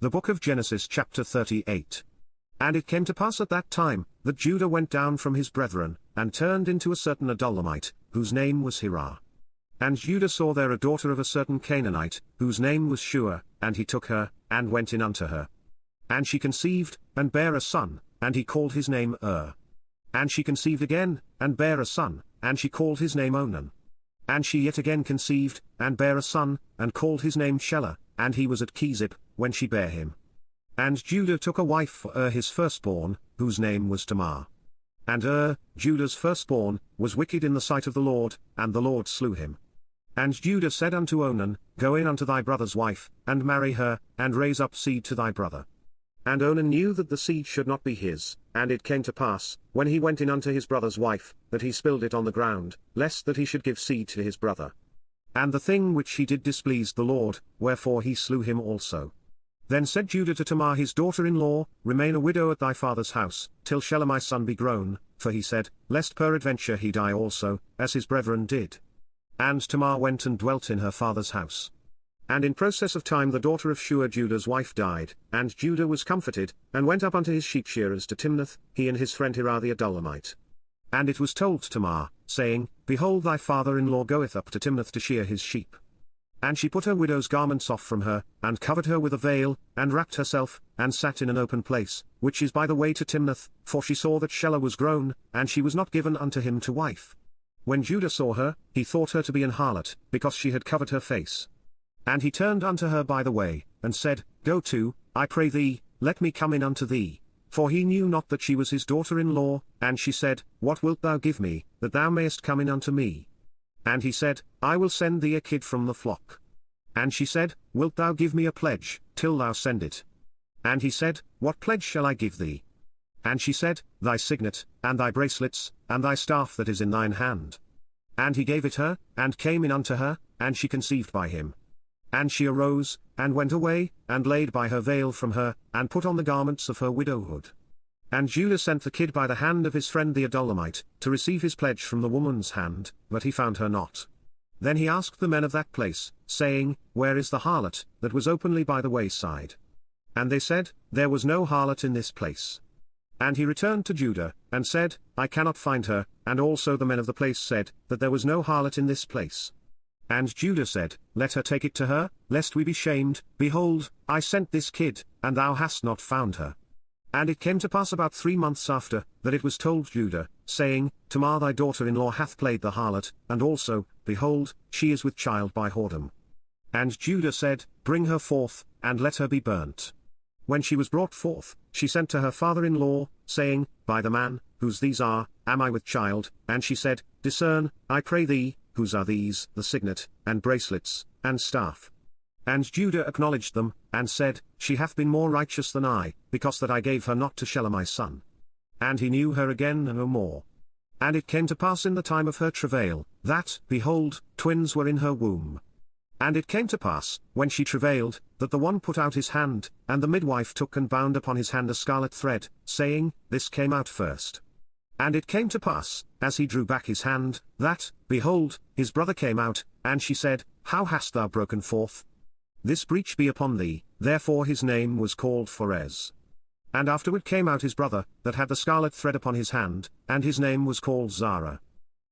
The book of Genesis chapter 38. And it came to pass at that time, that Judah went down from his brethren, and turned into a certain Adullamite, whose name was Hirah. And Judah saw there a daughter of a certain Canaanite, whose name was Shua, and he took her, and went in unto her. And she conceived, and bare a son, and he called his name And she conceived again, and bare a son, and she called his name Onan. And she yet again conceived, and bare a son, and called his name Shelah, and he was at Kezib, when she bare him. And Judah took a wife for his firstborn, whose name was Tamar. And Judah's firstborn, was wicked in the sight of the Lord, and the Lord slew him. And Judah said unto Onan, Go in unto thy brother's wife, and marry her, and raise up seed to thy brother. And Onan knew that the seed should not be his, and it came to pass, when he went in unto his brother's wife, that he spilled it on the ground, lest that he should give seed to his brother. And the thing which he did displeased the Lord, wherefore he slew him also. Then said Judah to Tamar his daughter-in-law, Remain a widow at thy father's house, till Shelah my son be grown, for he said, Lest peradventure he die also, as his brethren did. And Tamar went and dwelt in her father's house. And in process of time the daughter of Shua Judah's wife died, and Judah was comforted, and went up unto his sheep-shearers to Timnath, he and his friend Hirah the Adullamite. And it was told Tamar, saying, Behold thy father-in-law goeth up to Timnath to shear his sheep. And she put her widow's garments off from her, and covered her with a veil, and wrapped herself, and sat in an open place, which is by the way to Timnath, for she saw that Shelah was grown, and she was not given unto him to wife. When Judah saw her, he thought her to be an harlot, because she had covered her face. And he turned unto her by the way, and said, Go to, I pray thee, let me come in unto thee. For he knew not that she was his daughter-in-law, and she said, What wilt thou give me, that thou mayest come in unto me? And he said, I will send thee a kid from the flock. And she said, Wilt thou give me a pledge, till thou send it? And he said, What pledge shall I give thee? And she said, Thy signet, and thy bracelets, and thy staff that is in thine hand. And he gave it her, and came in unto her, and she conceived by him. And she arose, and went away, and laid by her veil from her, and put on the garments of her widowhood. And Judah sent the kid by the hand of his friend the Adullamite, to receive his pledge from the woman's hand, but he found her not. Then he asked the men of that place, saying, Where is the harlot, that was openly by the wayside? And they said, There was no harlot in this place. And he returned to Judah, and said, I cannot find her, and also the men of the place said, that there was no harlot in this place. And Judah said, Let her take it to her, lest we be shamed. Behold, I sent this kid, and thou hast not found her. And it came to pass about 3 months after, that it was told Judah, saying, Tamar thy daughter-in-law hath played the harlot, and also, behold, she is with child by whoredom. And Judah said, Bring her forth, and let her be burnt. When she was brought forth, she sent to her father-in-law, saying, By the man, whose these are, am I with child? And she said, Discern, I pray thee, whose are these, the signet, and bracelets, and staff. And Judah acknowledged them, and said, She hath been more righteous than I, because that I gave her not to Shelah my son. And he knew her again no more. And it came to pass in the time of her travail, that, behold, twins were in her womb. And it came to pass, when she travailed, that the one put out his hand, and the midwife took and bound upon his hand a scarlet thread, saying, This came out first. And it came to pass, as he drew back his hand, that, behold, his brother came out, and she said, How hast thou broken forth? This breach be upon thee, therefore his name was called Pharez. And afterward came out his brother, that had the scarlet thread upon his hand, and his name was called Zara.